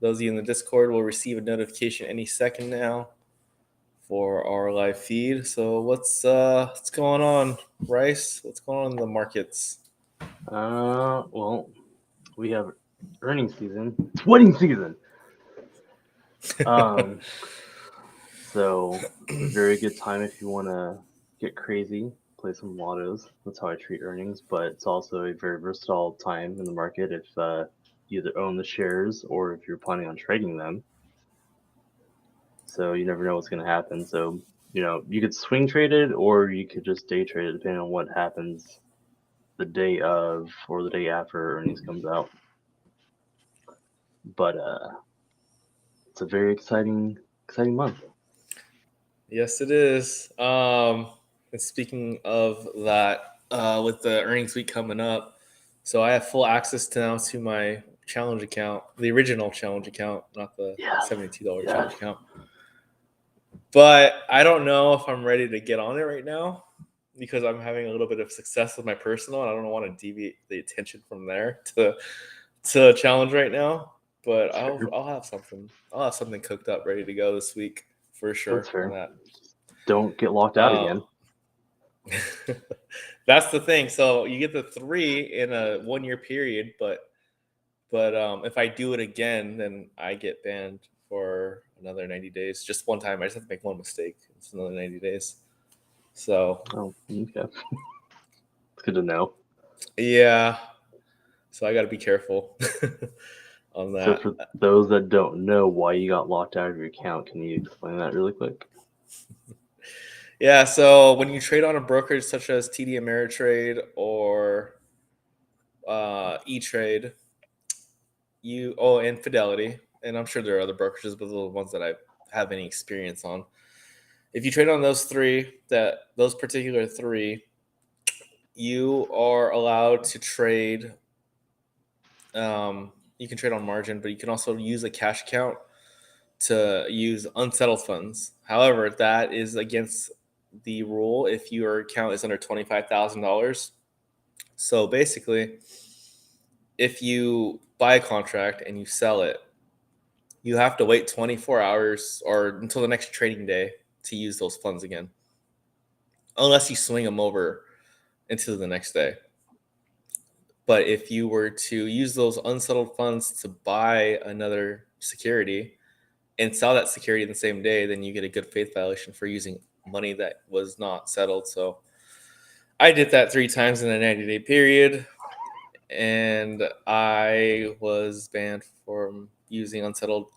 Those of you in the Discord will receive a notification any second now for our live feed. So what's going on, Rice? What's going on in the markets? Well, we have earnings season. It's wedding season. So it's a very good time if you want to get crazy, play some lottos. That's how I treat earnings. But it's also a very versatile time in the market if you either own the shares or if you're planning on trading them. So you never know what's going to happen. So you could swing trade it or you could just day trade it depending on what happens the day of or the day after earnings comes out. But it's a very exciting month. Yes, it is. And speaking of that, with the earnings week coming up, so I have full access now to my challenge account, the original challenge account, not the $72 challenge account. But I don't know if I'm ready to get on it right now because I'm having a little bit of success with my personal, and I don't want to deviate the attention from there to challenge right now. But I'll have something. I'll have something cooked up, ready to go this week for sure. That's fair. On that. Don't get locked out again. That's the thing. So you get the 3 in a 1-year period, but if I do it again, then I get banned for another 90 days. Just one time. I just have to make one mistake. It's another 90 days. So. Oh, okay. It's good to know. Yeah. So I got to be careful on that. So for those that don't know why you got locked out of your account, can you explain that really quick? Yeah, so when you trade on a brokerage such as TD Ameritrade or E-Trade, and Fidelity, and I'm sure there are other brokerages, but the ones that I have any experience on. If you trade on those particular 3, you are allowed to trade. You can trade on margin, but you can also use a cash account to use unsettled funds. However, that is against the rule if your account is under $25,000. So basically, if you buy a contract and you sell it, you have to wait 24 hours or until the next trading day to use those funds again, unless you swing them over into the next day. But if you were to use those unsettled funds to buy another security and sell that security the same day, then you get a good faith violation for using money that was not settled. So I did that 3 times in a 90-day period, and I was banned from using unsettled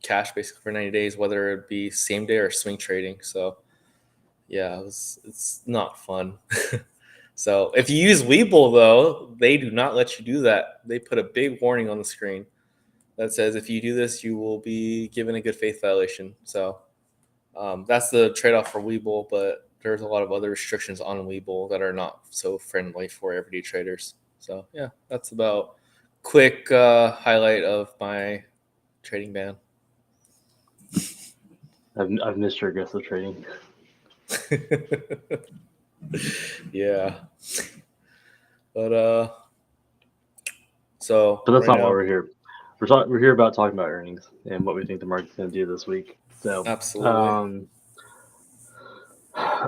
cash basically for 90 days, whether it be same day or swing trading. So yeah, it's not fun. So if you use Webull, though, they do not let you do that. They put a big warning on the screen that says if you do this, you will be given a good faith violation. So that's the trade-off for Webull, but there's a lot of other restrictions on Webull that are not so friendly for everyday traders. So yeah, that's about quick highlight of my trading ban. I've missed your aggressive trading. Yeah, but so. But that's not why we're here. We're here about talking about earnings and what we think the market's going to do this week. So absolutely.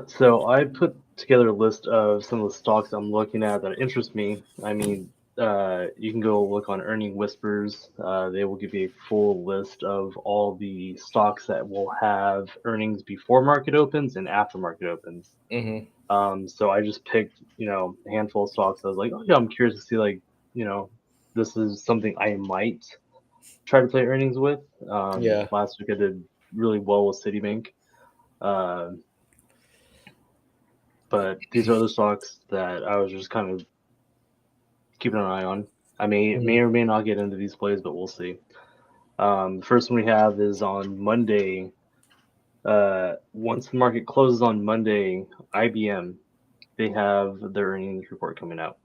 So I put together a list of some of the stocks I'm looking at that interest me. I mean, you can go look on Earning Whispers. They will give you a full list of all the stocks that will have earnings before market opens and after market opens. Mm-hmm. So I just picked, a handful of stocks. I was like, oh yeah, I'm curious to see, this is something I might try to play earnings with. Last week I did really well with Citibank. But these are other stocks that I was just kind of keeping an eye on. I may or may not get into these plays, but we'll see. The first one we have is on Monday. Once the market closes on Monday, IBM, they have their earnings report coming out.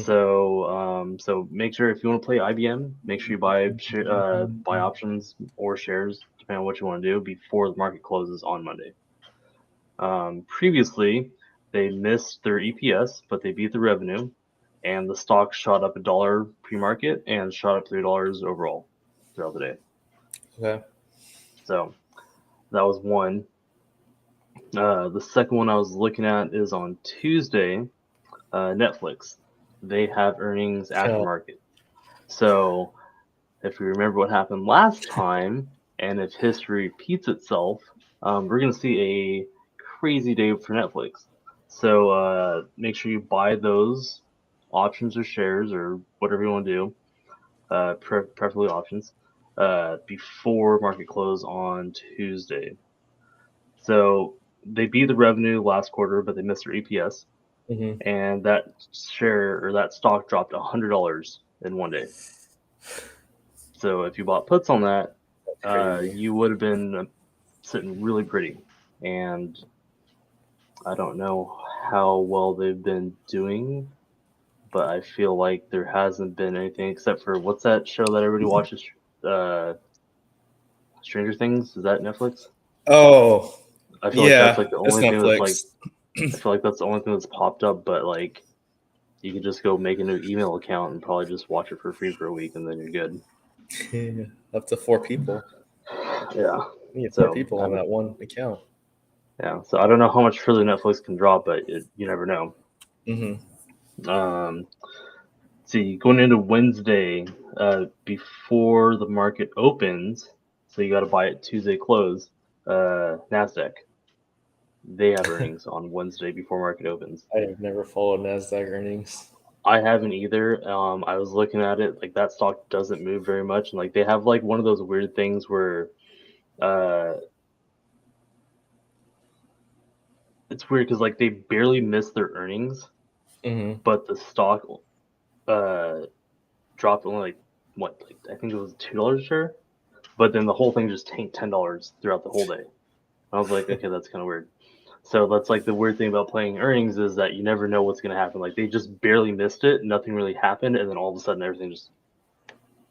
So make sure if you want to play IBM, make sure you buy options or shares, depending on what you want to do, before the market closes on Monday. Previously, they missed their EPS, but they beat the revenue, and the stock shot up $1 pre-market and shot up $3 overall. throughout the day. Okay. So that was one. The second one I was looking at is on Tuesday. Netflix. They have earnings Yeah. aftermarket. So if you remember what happened last time, and if history repeats itself, we're going to see a crazy day for Netflix. So make sure you buy those options or shares or whatever you want to do, preferably options, before market close on Tuesday. So they beat the revenue last quarter, but they missed their EPS, Mm-hmm. and that share or that stock dropped $100 in one day. So if you bought puts on that, Crazy. you would have been sitting really pretty. And I don't know how well they've been doing, but I feel like there hasn't been anything except for what's that show that everybody watches? Uh, Stranger Things? Is that Netflix? Oh, I feel like that's yeah, like the it's only thing that's like Netflix. I feel like that's the only thing that's popped up, but like you could just go make a new email account and probably just watch it for free for a week and then you're good. Yeah, up to 4 people. Yeah. You need four So people I on don't, that one account. yeah. So I don't know how much further Netflix can drop, but you never know. Mm-hmm. Um, see, going into Wednesday, before the market opens, so you got to buy it Tuesday close. Nasdaq, they have earnings on Wednesday before market opens. I have never followed Nasdaq earnings. I haven't either. I was looking at it, like that stock doesn't move very much, and like they have like one of those weird things where, uh, it's weird because like they barely miss their earnings, Mm-hmm. but the stock, uh, dropped only like what, like I think it was $2 a share, but then the whole thing just tanked $10 throughout the whole day. I was like, okay, that's kind of weird. So that's like the weird thing about playing earnings is that you never know what's going to happen. Like they just barely missed it, nothing really happened, and then all of a sudden everything just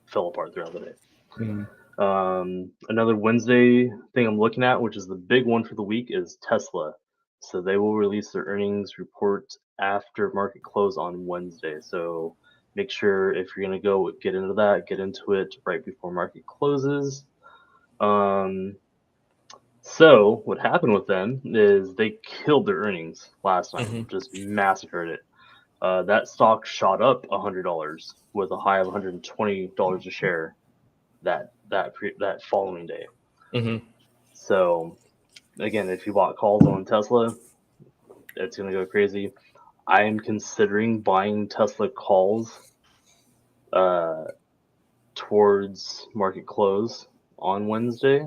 fell apart throughout the day. Mm-hmm. Another Wednesday thing I'm looking at, which is the big one for the week, is Tesla. So they will release their earnings report after market close on Wednesday. So make sure if you're going to go get into that, get into it right before market closes. So what happened with them is they killed their earnings last Mm-hmm. time, just massacred it. That stock shot up $100 with a high of $120 a share that following day. Mm-hmm. So again, if you bought calls on Tesla, it's gonna go crazy. I am considering buying Tesla calls uh, towards market close on Wednesday.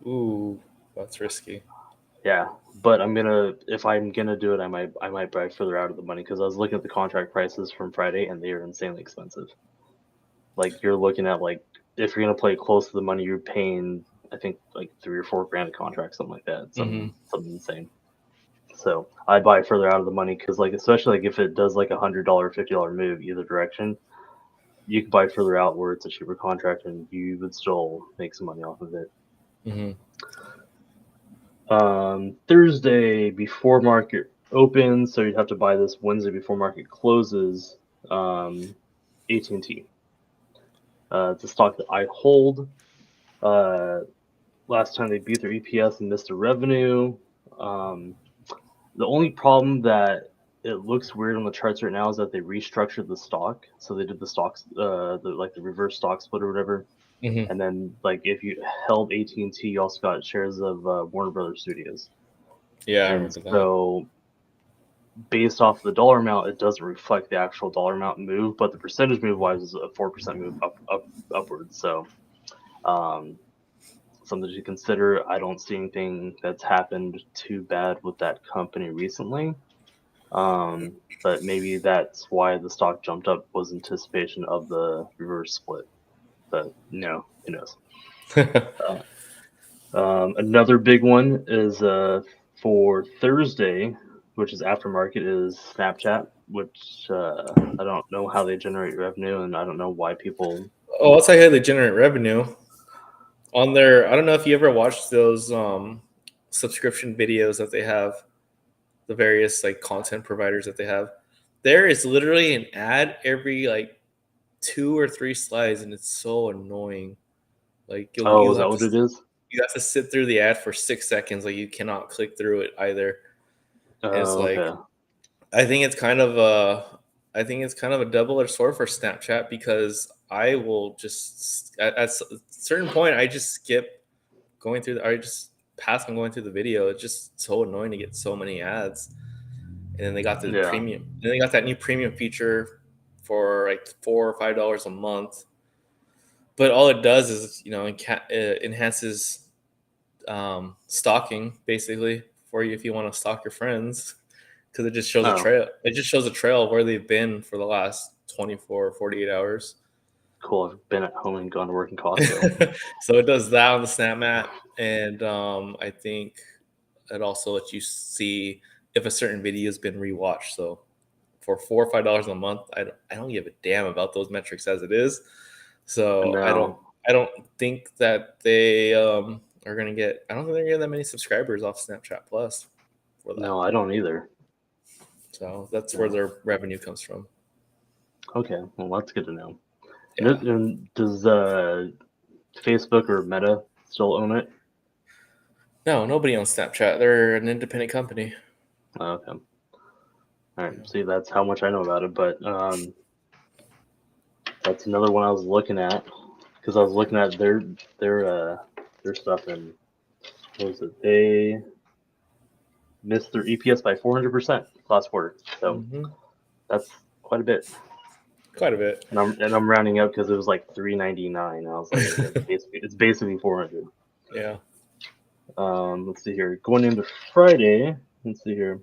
Ooh, that's risky. Yeah, but if I'm gonna do it, I might buy further out of the money because I was looking at the contract prices from Friday and they are insanely expensive. Like you're looking at like if you're gonna play close to the money, you're paying I think like 3 or 4 grand a contract, something like that, Mm-hmm. something insane. So I buy further out of the money because like especially like if it does like $100, $50 move either direction, you can buy further out where it's a cheaper contract and you would still make some money off of it. Mm-hmm. Thursday before market opens, so you'd have to buy this Wednesday before market closes. AT&T. It's a stock that I hold. Uh, Last time they beat their EPS and missed their revenue. Um, the only problem that it looks weird on the charts right now is that they restructured the stock. So they did the stocks, the reverse stock split or whatever. Mm-hmm. And then like if you held AT&T, you also got shares of Warner Brothers Studios. Yeah, I And remember that. so based off the dollar amount, it doesn't reflect the actual dollar amount move, but the percentage move wise is a 4% move upwards. So um, something to consider. I don't see anything that's happened too bad with that company recently. But maybe that's why the stock jumped up was anticipation of the reverse split. But no, who knows? Another big one is for Thursday, which is aftermarket, is Snapchat, which I don't know how they generate revenue, and I don't know why people. Oh, that's how they generate revenue on their. I don't know if you ever watched those subscription videos that they have, the various like content providers that they have. There is literally an ad every like 2 or 3 slides, and it's so annoying. Like Oh, you'll is that have what it is? you have to sit through the ad for 6 seconds. Like you cannot click through it either. And it's Oh, like okay. I think it's kind of a double-edged sword for Snapchat because I will just at a certain point I just skip going through I just pass on going through the video. It's just so annoying to get so many ads. And then they got the Yeah. premium. Then they got that new premium feature for like $4 or $5 a month. But all it does is it enhances stalking basically for you if you want to stalk your friends because it just shows a Oh, trail. It just shows a trail of where they've been for the last 24 or 48 hours. cool. I've been at home and gone to work in Costco. So it does that on the Snap Map, and I think it also lets you see if a certain video has been rewatched. So for $4 or $5 a month, I don't give a damn about those metrics as it is. So No, I don't think that they are gonna get. I don't think they're gonna get that many subscribers off Snapchat Plus for that. no, I don't either. So that's where No. their revenue comes from. Okay, well, that's good to know. Yeah. And does Facebook or Meta still own it? No, nobody owns Snapchat. They're an independent company. Oh, okay. All right. See, that's how much I know about it. But that's another one I was looking at because I was looking at their stuff, and what was it? They missed their EPS by 400% last quarter. So Mm-hmm. that's quite a bit. Quite a bit. And I'm rounding up because it was like 399. I was like, okay, it's basically 400. Yeah. Let's see here. Going into Friday, let's see here.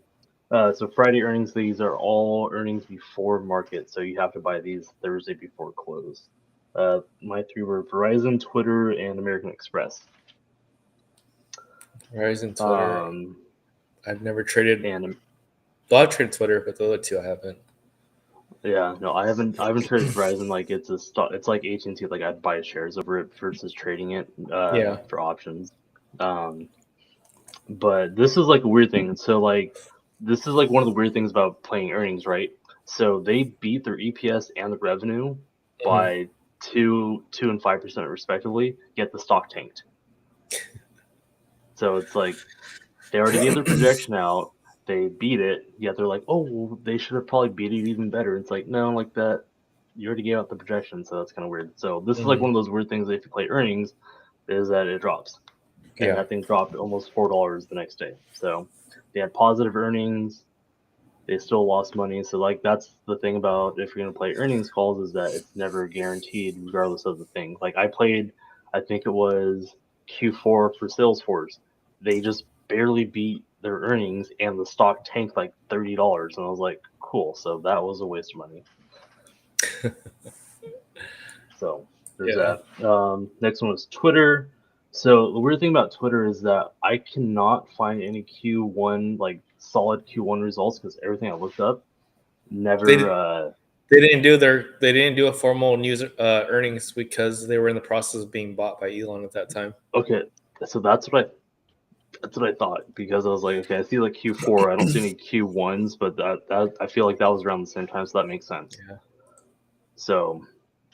So Friday earnings, these are all earnings before market, so you have to buy these Thursday before close. My three were Verizon, Twitter, and American Express. Verizon, Twitter. Um, I've never traded. and Well, I've traded Twitter, but the other two I haven't. yeah, no, I haven't traded Verizon. Like it's a stock, it's like AT&T. Like I'd buy shares over it versus trading it Yeah. for options. Um, but this is like a weird thing. So like this is like one of the weird things about playing earnings, right? So they beat their EPS and the revenue Mhm. by 2 and 5% respectively, yet the stock tanked. So it's like they already gave their projection out, they beat it, yet they're like, oh, well, they should have probably beat it even better. It's like, no, like that, you already gave out the projection, so that's kind of weird. So this is like Mhm. one of those weird things that if you play earnings, is that it drops. And Yeah. that thing dropped almost $4 the next day. So they had positive earnings. They still lost money. So like that's the thing about if you're gonna play earnings calls is that it's never guaranteed regardless of the thing. Like I played, I think it was Q4 for Salesforce. They just barely beat their earnings and the stock tanked like $30, and I was like, cool. So that was a waste of money. So there's Yeah. that. Next one was Twitter. So the weird thing about Twitter is that I cannot find any Q1 like solid Q1 results because everything I looked up They never. did, they didn't do a formal news earnings because they were in the process of being bought by Elon at that time. Okay, so that's what I thought because I was like, okay, I see like Q4. I don't see any Q1s, but that I feel like that was around the same time, so that makes sense. Yeah. So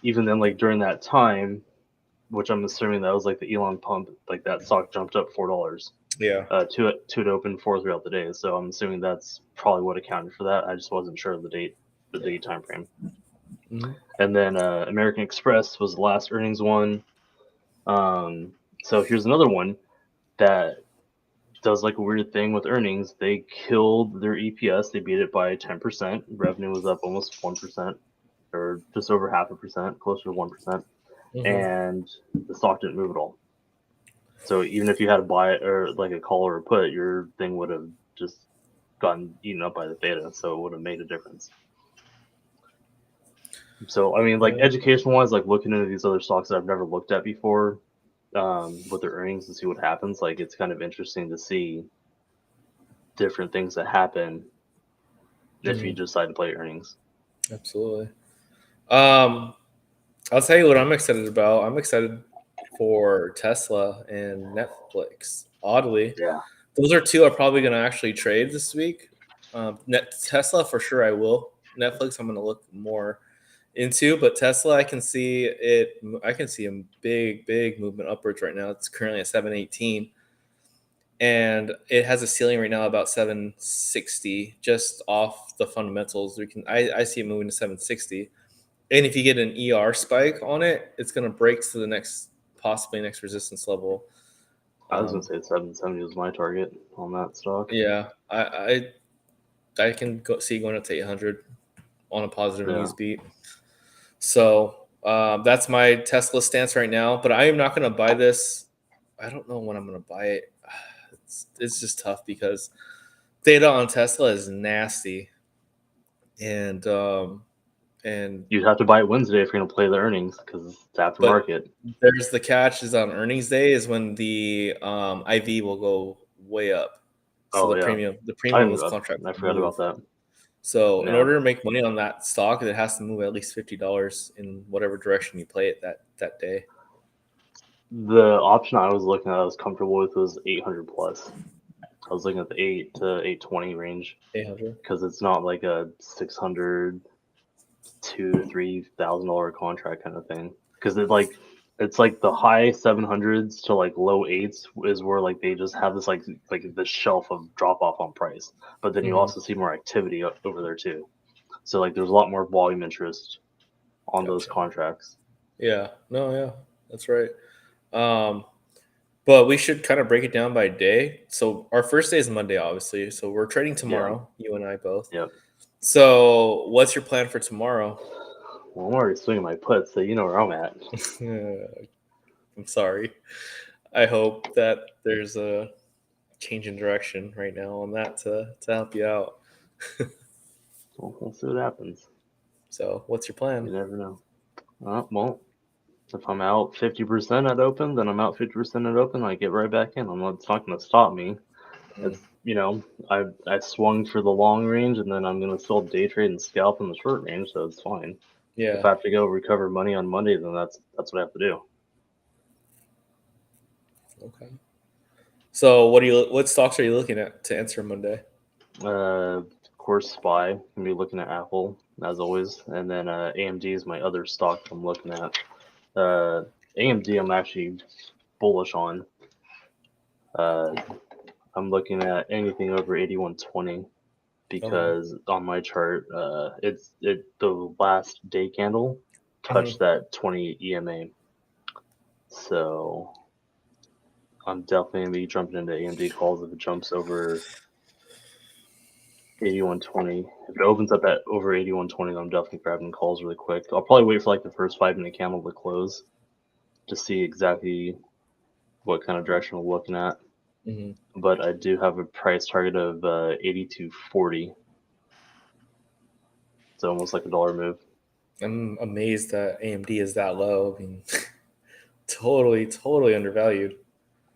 even then, like during that time, which I'm assuming that was like the Elon pump, like that stock jumped up $4. Yeah. To it opened 4 throughout the day. So I'm assuming that's probably what accounted for that. I just wasn't sure of the date time frame. Mm-hmm. And then American Express was the last earnings one. So here's another one that does like a weird thing with earnings. They killed their EPS. They beat it by 10%. Revenue was up almost 1%, or just over 0.5%, closer to 1%. Mm-hmm. And the stock didn't move at all. So even if you had a buy or like a call or a put, your thing would have just gotten eaten up by the theta, so it would have made a difference. So I mean, like Yeah. education wise, like looking into these other stocks that I've never looked at before, with their earnings and see what happens. Like it's kind of interesting to see different things that happen if you Mm-hmm. decide to play earnings. Absolutely. Um, I'll tell you what I'm excited about. I'm excited for Tesla and Netflix. Oddly, Yeah. those are two I'm probably going to actually trade this week. Tesla for sure I will. Netflix I'm going to look more into. But Tesla, I can see it. I can see a big movement upwards right now. It's currently at 718, and it has a ceiling right now about 760, just off the fundamentals. I see it moving to 760, and if you get an ER spike on it, it's going to break to the possibly next resistance level. I was gonna say 770 was my target on that stock. Yeah, I can see going up to 800 on a positive Yeah. news beat. So that's my Tesla stance right now. But I am not going to buy this. I don't know when I'm going to buy it. It's just tough because data on Tesla is nasty, and You'd have to buy it Wednesday if you're gonna play the earnings because it's but aftermarket. there's the catch is on earnings day is when the IV will go way up. So Oh yeah, the premium on this I, contract I will forgot move. about that. So in Yeah, order to make money on that stock, it has to move at least $50 in whatever direction you play it that day. the option I was looking at, I was comfortable with was 800 plus. I was looking at the 8 to 820 range 800. because it's not like a 600 to $3,000 contract kind of thing. Because it's like the high 700s to like low eights is where like they just have this like this shelf of drop off on price, but then you Mm-hmm. also see more activity over there too. So like there's a lot more volume interest on those Gotcha. contracts. Yeah. No. Yeah. That's right. Um, but we should kind of break it down by day. So our first day is Monday, obviously. So we're trading Yeah. tomorrow, you and I both. Yep. So what's your plan for tomorrow? Well, I'm already swinging my putt, so you know where I'm at. I'm sorry. I hope that there's a change in direction right now on that to help you out. Well, we'll see what happens. So what's your You plan? never know. Well, if I'm out 50% at open, then I'm out 50% at open. I get right back in. It's not going to stop me. Mm, It's I swung for the long range, and then I'm going to still day trade and scalp in the short range, so it's fine. If yeah. I have to go recover money on Monday, then that's what I have to do. Okay. So what stocks are you looking at to enter Monday? Of course, SPY. Gonna be looking at Apple as always, and then AMD is my other stock I'm looking at. AMD I'm actually bullish on. Uh, I'm looking at anything over 8120 Okay. because on my chart, the last day candle touched Mhm. that 20 EMA. So I'm definitely gonna be jumping into AMD calls if it jumps over 8120. If it opens up at over 8120, I'm definitely grabbing calls really quick. I'll probably wait for like the first 5 minute candle to close to see exactly what kind of direction we're looking at. Mhm. But I do have a price target of 82.40. It's almost like a dollar move. I'm amazed that AMD is that low. I mean, totally undervalued.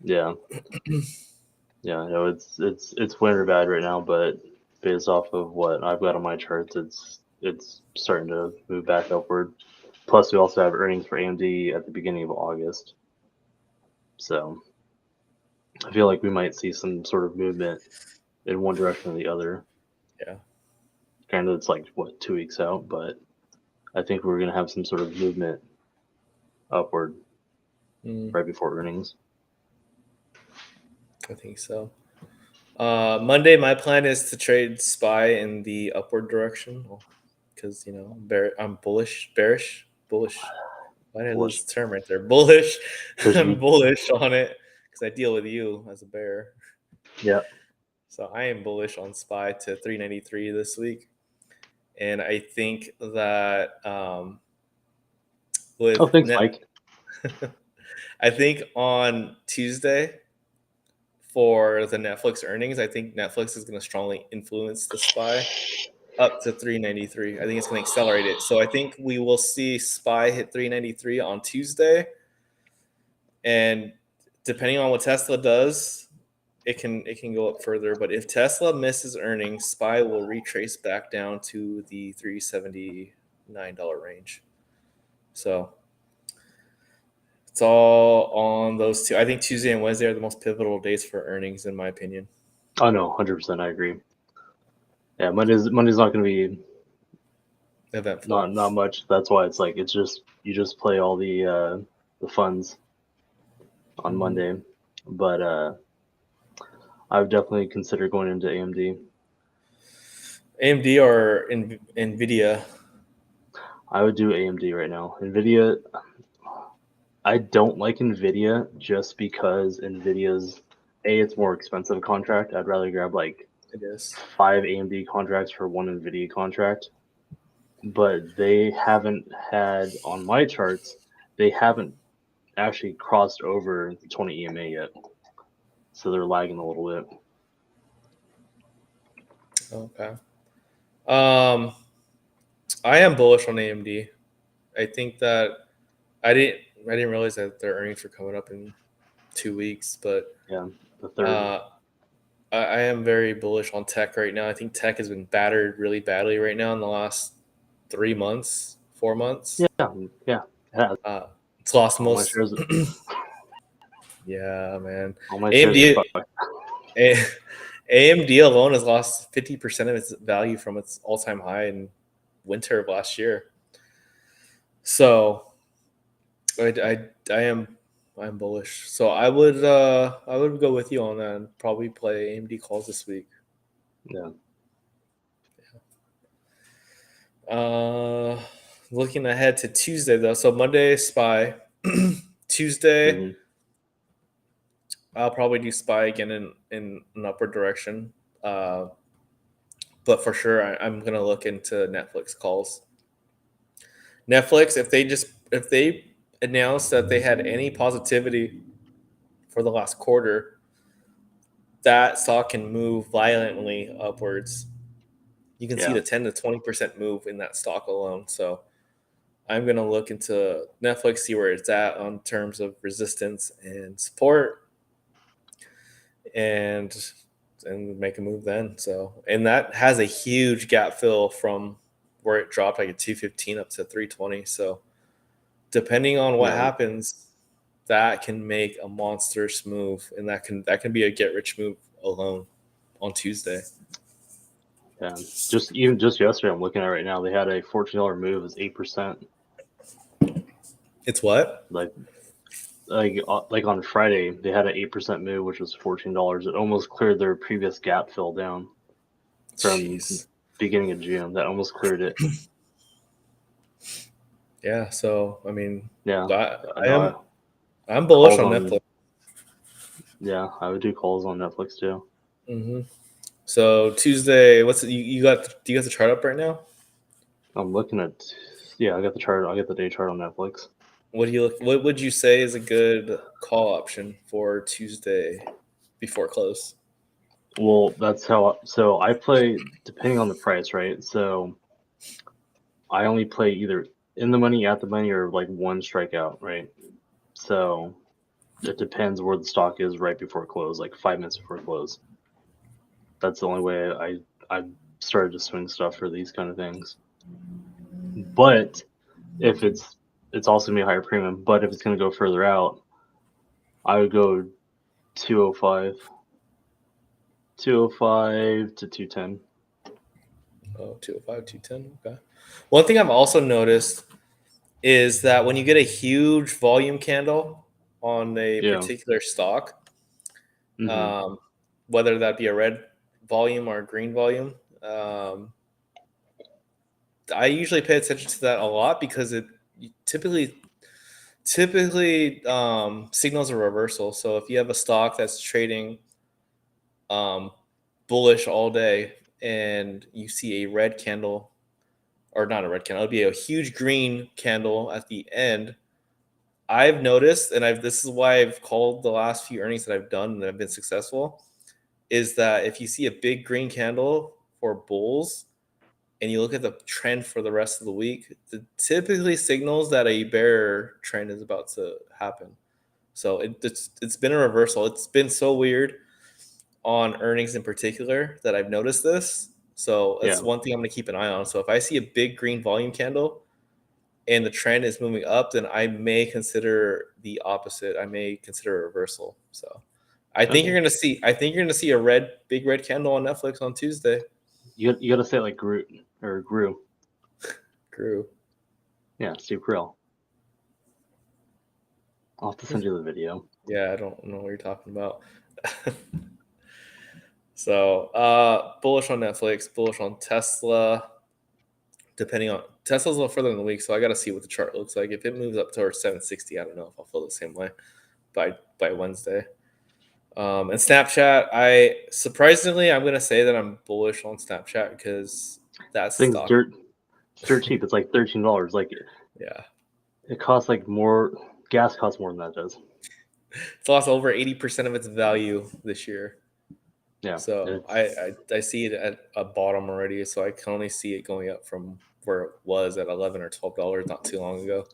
Yeah, yeah. I know it's winter bad right now, but based off of what I've got on my charts, it's starting to move back upward. Plus, we also have earnings for AMD at the beginning of August, so I feel like we might see some sort of movement in one direction or the other. Yeah. Granted, it's like what 2 weeks out, but I think we're gonna have some sort of movement upward Mm, right before earnings. I think so. Monday, my plan is to trade SPY in the upward direction because I'm bullish. Why did I Bullish lose the term right there? Bullish. because I'm you, bullish on it because I deal with you as a bear. yeah. So I am bullish on SPY to 393 this week, and I think that Oh, with thanks, net, Mike. I think on Tuesday for the Netflix earnings, I think Netflix is going to strongly influence the SPY up to 393. I think it's going to accelerate it. So I think we will see SPY hit 393 on Tuesday, and depending on what Tesla does, it can go up further. But if Tesla misses earnings, SPY will retrace back down to the $379 range. So it's all on those two. I think Tuesday and Wednesday are the most pivotal days for earnings, in my opinion. Oh no, 100%. I agree. Yeah, Monday's not gonna be eventful. Not much. That's why it's like you just play all the funds on Monday. But I would definitely consider going into AMD. AMD or Nvidia? I would do AMD right now. Nvidia, I don't like Nvidia just because Nvidia's it's more expensive contract. I'd rather grab like It is. 5 AMD contracts for one Nvidia contract. But they haven't had on my charts. They haven't actually crossed over the 20 EMA yet, so they're lagging a little bit. Okay. I am bullish on AMD. I think that I didn't realize that their earnings were coming up in 2 weeks, but Yeah, the third. I am very bullish on tech right now. I think tech has been battered really badly right now in the last 3 months, 4 months. Yeah. It's lost All my most. shares, Yeah, man. all my shares are AMD fucked. AMD alone has lost 50% of its value from its all-time high in winter of last year. So I'm bullish. So I would go with you on that and probably play AMD calls this week. Yeah. Looking ahead to Tuesday though. So Monday SPY, Tuesday Mm-hmm. I'll probably do SPY again in an upward direction. But for sure I'm gonna look into Netflix calls. Netflix, if they announce that they had any positivity for the last quarter, that stock can move violently upwards. You can see Yeah. the 10 to 20% move in that stock alone. So I'm going to look into Netflix, see where it's at on terms of resistance and support, and make a move then. So, and that has a huge gap fill from where it dropped like a 215 up to 320. So, depending on what Yeah. happens, that can make a monstrous move, and that can be a get rich move alone on Tuesday. Yeah. Just yesterday, I'm looking at it right now. They had a $14 move, is 8%. It's what? Like on Friday, they had an 8% move, which was $14. It almost cleared their previous gap fill down from Jeez. beginning of June. That almost cleared it. Yeah. So I mean, Yeah. I No, am I'm bullish calls on on. Netflix. Yeah, I would do calls on Netflix too. Mm-hmm. So Tuesday, you got? Do you got the chart up right now? I'm looking at. Yeah, I got the chart. I got the day chart on Netflix. What would you say is a good call option for Tuesday before close? Well, that's how. So I play depending on the price, right? So I only play either in the money, at the money, or like one strikeout, right? So it depends where the stock is right before close, like 5 minutes before close. That's the only way I started to swing stuff for these kind of things. But if it's also gonna be a higher premium. But if it's gonna go further out, I would go 205, 205 to 210. Oh, 205, 210. Okay. One thing I've also noticed is that when you get a huge volume candle on a Yeah. particular stock, Mm-hmm. um, whether that be a red volume or a green volume, I usually pay attention to that a lot because it typically signals a reversal. So if you have a stock that's trading um, bullish all day and you see a red candle, or not a red candle, it'll be a huge green candle at the end. I've noticed, and this is why I've called the last few earnings that I've done and I've been successful, is that if you see a big green candle for bulls and you look at the trend for the rest of the week, it typically signals that a bear trend is about to happen. So it's been a reversal. It's been so weird on earnings in particular that I've noticed this. So that's Yeah. one thing I'm going to keep an eye on. So if I see a big green volume candle and the trend is moving up, then I may consider the opposite. I may consider a reversal. So I think Okay. you're going to see. I think you're going to see a big red candle on Netflix on Tuesday. You got to say it like Groot or Gru. Grew. Yeah, Steve Krill. I'll have to send you the video. Yeah, I don't know what you're talking about. So, bullish on Netflix, bullish on Tesla. Depending on Tesla's a little further in the week, so I got to see what the chart looks like. If it moves up towards 760, I don't know if I'll feel the same way by Wednesday. And Snapchat, I'm gonna say that I'm bullish on Snapchat because that's Things stock. dirt cheap. It's like $13. Like, Yeah, it costs like more. Gas costs more than that does. it's lost over 80% of its value this year. Yeah. So I see it at a bottom already. So I can only see it going up from where it was at $11 or $12 not too long ago.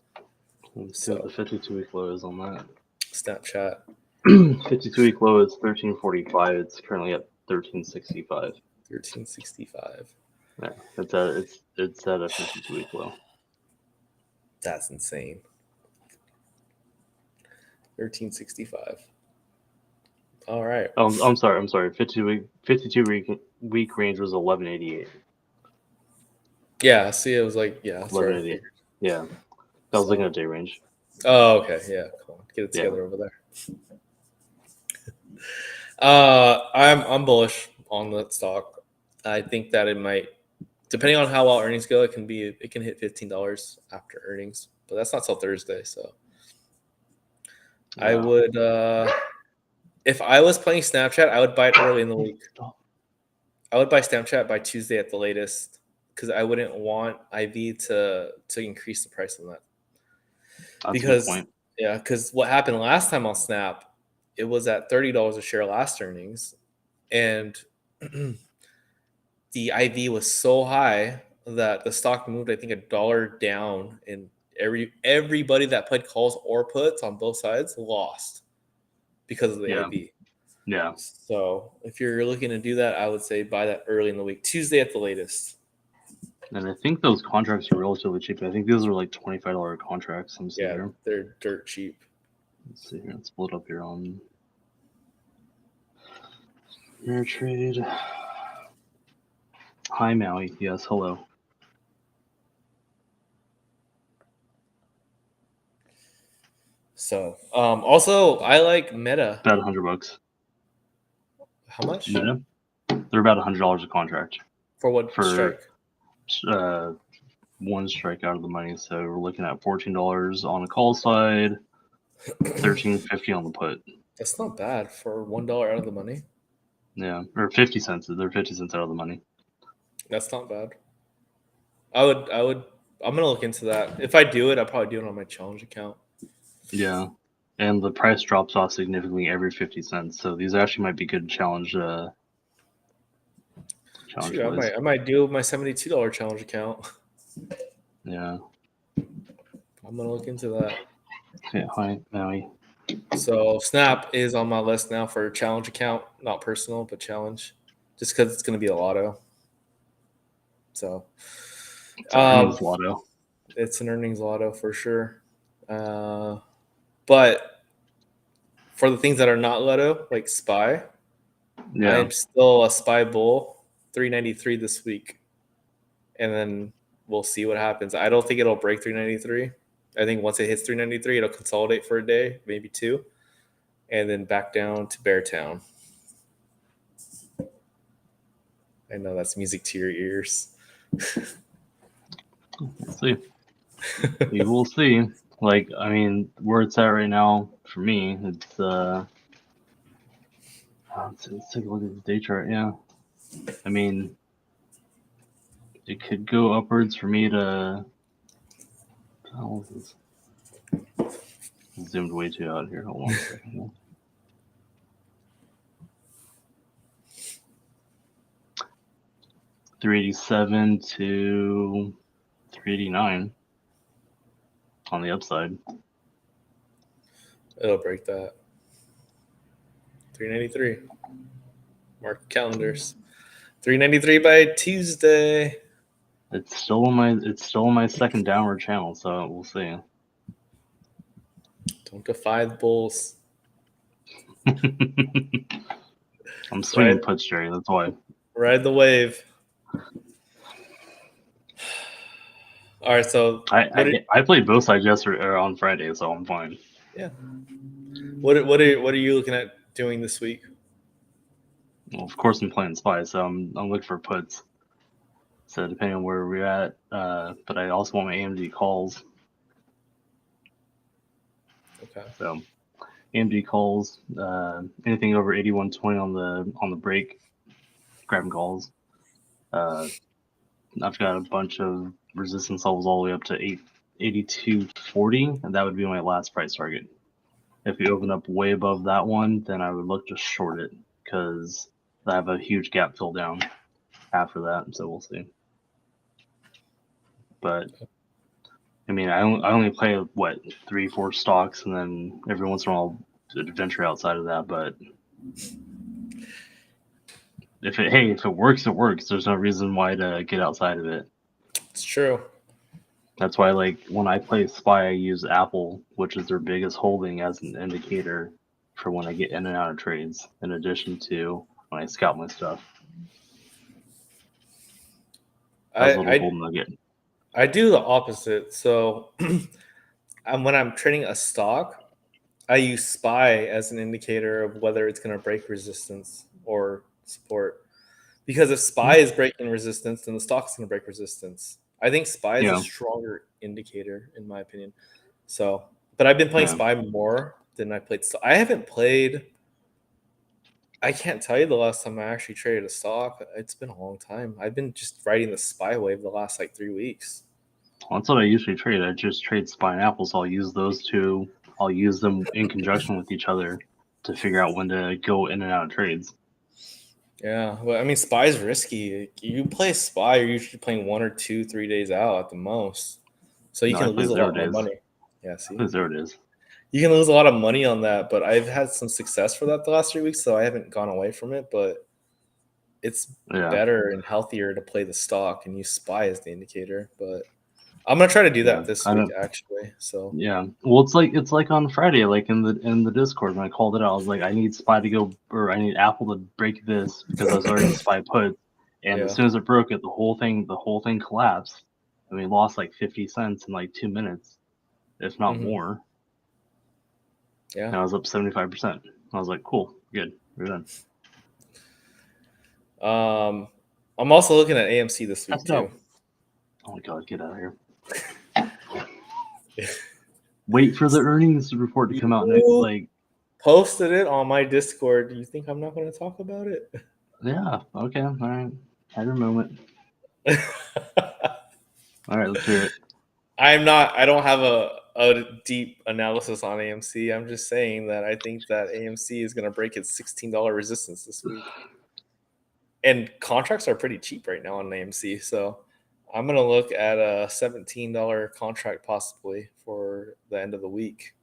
Let's see what the 52-week low is on that. Snapchat. 52-week low is 1345. It's currently at 1365. 1365. Yeah, it's at a 52-week low. That's insane. 1365. All right. I'm sorry. 52-week range was 1188. Yeah. See, it was like 1188. Yeah, I was looking at day range. Oh, okay. Yeah. Come on, get it together over there. I'm bullish on the stock. I think that it might, depending on how well earnings go, it can hit $15 after earnings, but that's not till Thursday. So Yeah. I would, if I was playing Snapchat, I would buy it early in the week. I would buy Snapchat by Tuesday at the latest because I wouldn't want IV to increase the price on that. That's a good point. Yeah, because what happened last time on Snap, it was at $30 a share last earnings, and the IV was so high that the stock moved, I think, $1 down, and everybody that played calls or puts on both sides lost because of the IV. Yeah. So if you're looking to do that, I would say buy that early in the week, Tuesday at the latest. And I think those contracts are relatively cheap. I think these are like $25 contracts. They're dirt cheap. Let's see here. Let's pull it up here on Mirror Trade. Hi, Maui. Yes, hello. So, also, I like Meta. About $100. How much? Meta? They're about $100 a contract. For what strike? One strike out of the money. So we're looking at $14 on the call side, $13.50 on the put. That's not bad for $1 out of the money. Yeah, or 50 cents. They're 50 cents out of the money. That's not bad. I'm gonna look into that. If I do it, I'll probably do it on my challenge account. Yeah, and the price drops off significantly every 50 cents. So these actually might be good challenge. Shoot, I might do my $72 challenge account. Yeah, I'm gonna look into that. Okay, hi, Maui. So Snap is on my list now for challenge account, not personal, but challenge, just because it's gonna be a lotto. So, it's an earnings lotto. It's an earnings lotto for sure. But for the things that are not lotto, like SPY, I'm still a SPY bull, 393 this week, and then we'll see what happens. I don't think it'll break 393. I think once it hits 393, it'll consolidate for a day, maybe two, and then back down to Beartown. I know that's music to your ears. We'll see. We will see. Like, I mean, where it's at right now for me, it's let's take a look at the day chart. Yeah, I mean, it could go upwards for me to. Oh, this zoomed way too out here. Hold on a second. 387 to 389 on the upside. It'll break that. 393. Mark calendars. 393 by Tuesday. It's still on my second downward channel, so we'll see. Don't defy the bulls. I'm swinging puts, Jerry. That's why. Ride the wave. All right, so I played both sides yesterday or on Friday, so I'm fine. yeah. What are you looking at doing this week? Well, of course, I'm playing Spy, so I'm looking for puts. So depending on where we're at, but I also want my AMD calls. Okay. So AMD calls, anything over 8120 on the break, grabbing calls. I've got a bunch of resistance levels all the way up to 8240, and that would be my last price target. If you open up way above that one, then I would look to short it because I have a huge gap fill down after that, so we'll see. But I mean, I only play what 3-4 stocks, and then every once in a while adventure outside of that. But if it works, it works. There's no reason why to get outside of it. It's true. That's why, like, when I play Spy, I use Apple, which is their biggest holding, as an indicator for when I get in and out of trades, in addition to when I scout my stuff. As a little golden nugget. I do the opposite. So when I'm trading a stock, I use SPY as an indicator of whether it's going to break resistance or support. Because if SPY is breaking resistance, then the stock's going to break resistance. I think SPY is a stronger indicator, in my opinion. So, but I've been playing SPY more than I played. I haven't played. I can't tell you the last time I actually traded a stock. It's been a long time. I've been just riding the SPY wave the last like 3 weeks. Well, that's what I usually trade. I just trade SPY and Apple, so I'll use those two. I'll use them in conjunction with each other to figure out when to go in and out of trades. Yeah, well, I mean, SPY is risky. You play SPY, you're usually playing 1 or 2, 3 days out at the most, so you can lose a lot more money. Yeah, see, there it is. You can lose a lot of money on that, but I've had some success for that the last 3 weeks, so I haven't gone away from it. But it's better and healthier to play the stock and use SPY as the indicator. But I'm gonna try to do that this week, actually. So yeah, well, it's like on Friday, like in the Discord when I called it out, I was like, I need SPY to go, or I need Apple to break this because I was already SPY put, and as soon as it broke it, the whole thing collapsed, and we lost like 50 cents in like 2 minutes, if not more. Yeah, and I was up 75%. I was like, cool, good, we're done. I'm also looking at AMC this week too. Oh my god, get out of here. Wait for the earnings report to come out next. Like, posted it on my Discord. Do you think I'm not going to talk about it? Yeah. Okay. All right. Have your moment. All right. Let's hear it. I don't have a deep analysis on AMC. I'm just saying that I think that AMC is going to break its $16 resistance this week. And contracts are pretty cheap right now on AMC. So I'm going to look at a $17 contract possibly for the end of the week.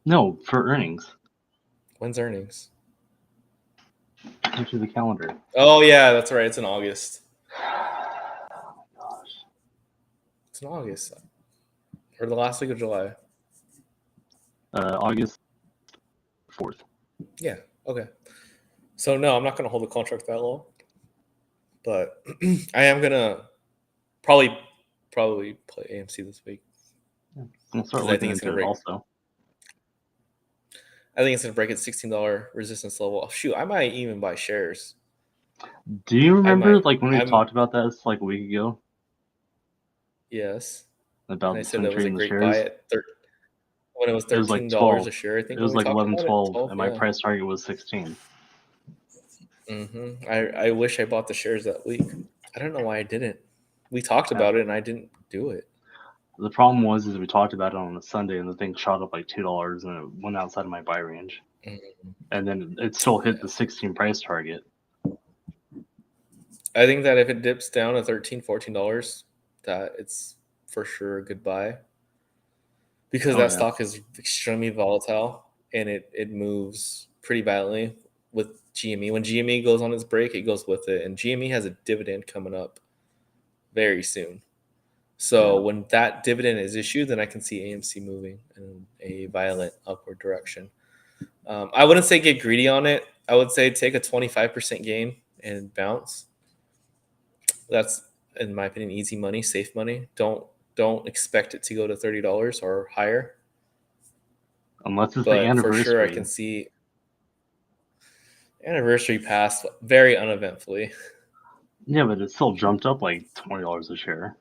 No, for earnings. When's earnings? Into the calendar. Oh, yeah, that's right. It's in August. Oh, my gosh. It's in August. Or the last week of July. August 4th. Yeah. Okay. So, no, I'm not going to hold the contract that long. But I am going to probably play AMC this week. Yeah. We'll start looking into it also. I think it's going to break its $16 resistance level. Shoot, I might even buy shares. Do you remember like when we talked about that like a week ago? Yes. About and I said that was a great buy at when it was $13 a share. I think it was like 11, 12, and my price target was 16. I wish I bought the shares that week. I don't know why I didn't. We talked about it and I didn't do it. The problem was we talked about it on a Sunday and the thing shot up like $2 and it went outside of my buy range. And then it still hit the 16 price target. I think that if it dips down to $13, $14, that it's for sure a good buy. Because that stock is extremely volatile and it moves pretty badly with GME. When GME goes on its break, it goes with it. And GME has a dividend coming up very soon. So when that dividend is issued, then I can see AMC moving in a violent upward direction. I wouldn't say get greedy on it. I would say take a 25% gain and bounce. That's in my opinion, easy money, safe money. Don't expect it to go to $30 or higher. Unless it's the But for sure, I anniversary. can see anniversary passed very uneventfully. Yeah, but it still jumped up like $20 a share.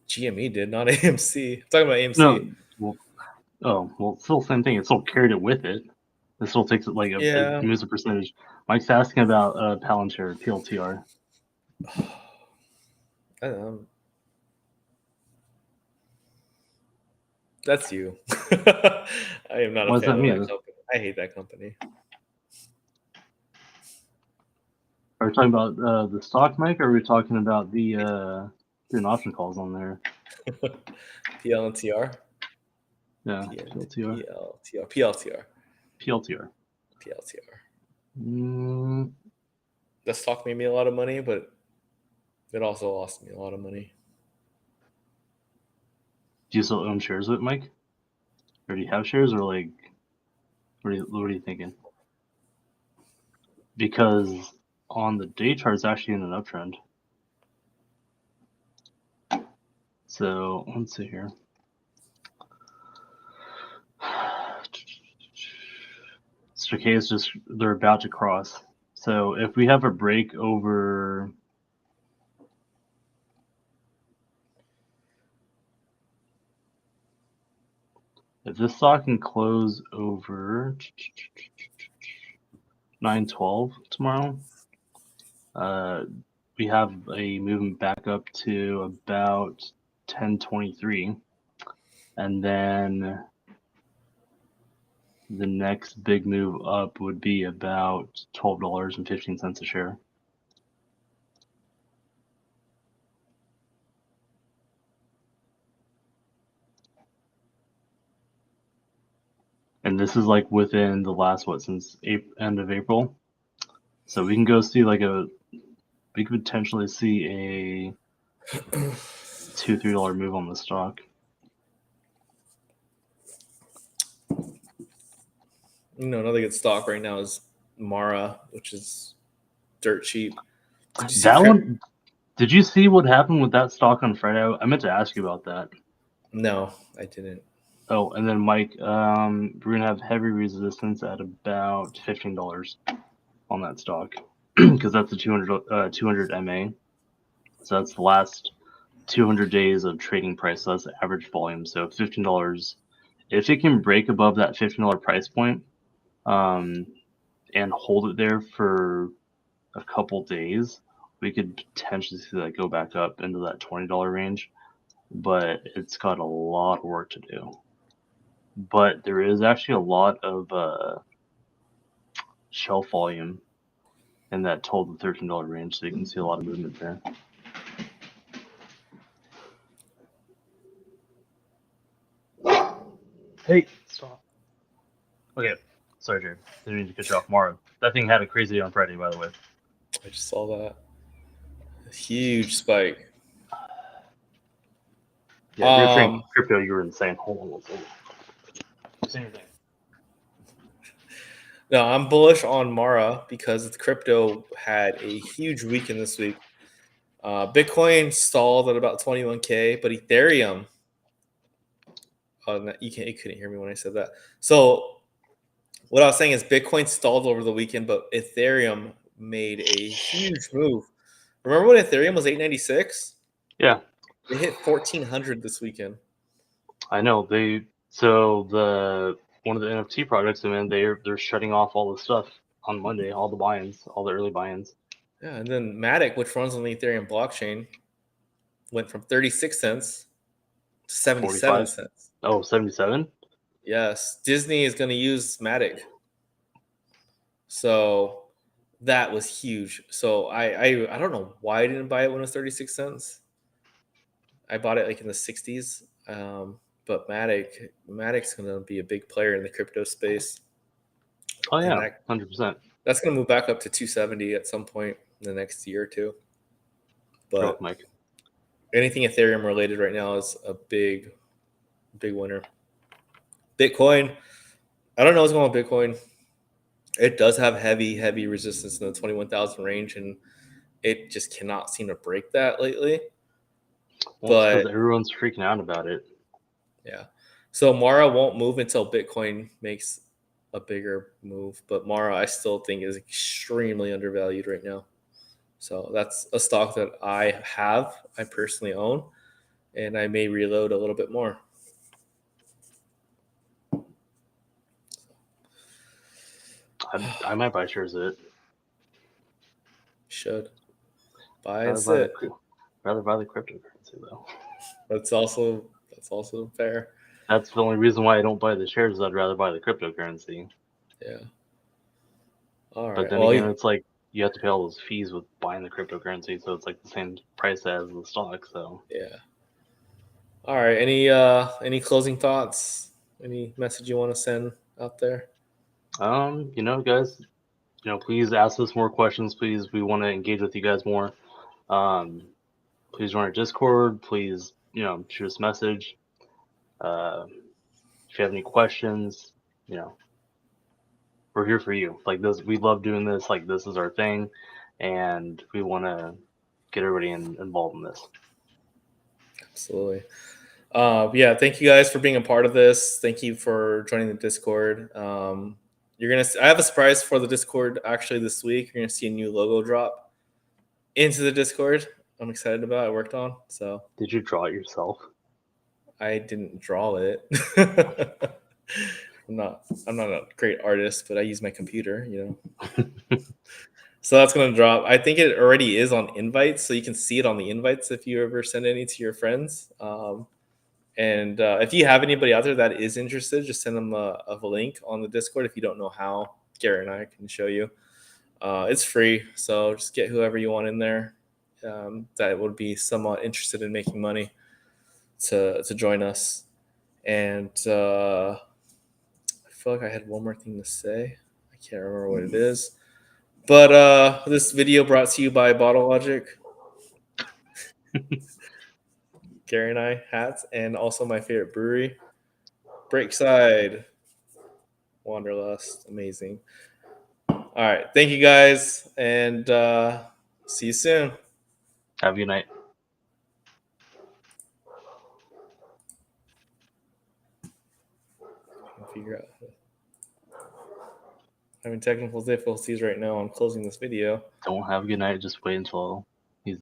GME did, not AMC. I'm talking about AMC. No, well, still same thing. It still carried it with it. It still takes it like Yeah. it moves a percentage. Mike's asking about Palantir, PLTR. That's you. I am not a What does fan that of mean? that company. I hate that company. Are we talking about the stock, Mike, or are we talking about the doing option calls on there? PL and TR? Yeah, PLTR. PLTR. PLTR. PLTR. Mm, That stock made me a lot of money, but it also lost me a lot of money. do you still own shares of it, Mike? Or do you have shares, or like, what are you thinking? Because on the day chart, it's actually in an uptrend. So let's see here. Stochastic is just, they're about to cross. So if we have a break over, if this stock can close over 912 tomorrow, we have a movement back up to about 1023, and then the next big move up would be about $12.15 a share. And this is like within the last, since end of April. So we can go see we could potentially see a $2-3 move on the stock. Another good stock right now is Mara, which is dirt cheap. Did you see one? Did you see what happened with that stock on Friday? I meant to ask you about that. No, I didn't. Oh, and then Mike, we're gonna have heavy resistance at about $15 on that stock because that's a 200 MA. So that's the last 200 days of trading price. So that's the average volume. So $15. If it can break above that $15 price point, and hold it there for a couple days, we could potentially see that go back up into that $20 range. But it's got a lot of work to do. But there is actually a lot of shelf volume in that $12 to $13 range, so you can see a lot of movement there. Hey, stop. Okay, sorry, Jared. Didn't mean to cut you off. Mara, that thing had a crazy day on Friday, by the way. I just saw that. A huge spike. Yeah, you're trading crypto. You were insane. Hold on one second. Say your thing. No, I'm bullish on Mara because the crypto had a huge weekend this week. Bitcoin stalled at about 21K, but Ethereum. Oh, you couldn't hear me when I said that. So what I was saying is Bitcoin stalled over the weekend, but Ethereum made a huge move. Remember when Ethereum was 896? Yeah, They hit 1400 this weekend. I know. One of the NFT projects, man, they're shutting off all the stuff on Monday, all the buy-ins, all the early buy-ins. Yeah, and then Matic, which runs on the Ethereum blockchain, went from 36 cents to 77 45. cents. Oh, 77? Yes, Disney is going to use Matic. So that was huge. So I don't know why I didn't buy it when it was 36 cents. I bought it like in the 60s. But Matic's going to be a big player in the crypto space. Oh And yeah, 100%. that's going to move back up to 270 at some point in the next year or two. But Mike. anything Ethereum related right now is a big winner. Bitcoin, I don't know what's going on with Bitcoin. It does have heavy resistance in the 21,000 range, and it just cannot seem to break that lately. Well, it's because But everyone's freaking out about it. yeah, so Mara won't move until Bitcoin makes a bigger move. But Mara, I still think is extremely undervalued right now. So that's a stock that I personally own, and I may reload a little bit more. I might buy shares of it. Should buy and Rather buy sit. the cryptocurrency though. That's also fair. That's the only reason why I don't buy the shares. I'd rather buy the cryptocurrency. Yeah. All But right. then Well, again, it's like you have to pay all those fees with buying the cryptocurrency, so it's like the same price as the stock. So yeah. All right. Any closing thoughts? Any message you want to send out there? guys, please ask us more questions. Please, we want to engage with you guys more. Please join our Discord. Please, shoot us a message. If you have any questions, we're here for you. Like this, we love doing this. Like this is our thing, and we want to get everybody involved in this. Absolutely. Yeah. Thank you guys for being a part of this. Thank you for joining the Discord. I have a surprise for the Discord actually this week. You're gonna see a new logo drop into the Discord. I'm excited about. I worked on. So Did you draw it yourself? I didn't draw it. I'm not a great artist, but I use my computer, So that's gonna drop. I think it already is on invites, so you can see it on the invites if you ever send any to your friends. And if you have anybody out there that is interested, just send them a link on the Discord. If you don't know how, Garrett and I can show you. It's free, so just get whoever you want in there that would be somewhat interested in making money to join us. And I feel like I had one more thing to say. I can't remember what it is. But this video brought to you by Bottle Logic, Gary and I hats, and also my favorite brewery, Breakside Wanderlust. Amazing. All right. Thank you guys, and see you soon. Have a good night. Figure out. Having technical difficulties right now. I'm closing this video. Don't have a good night. Just wait until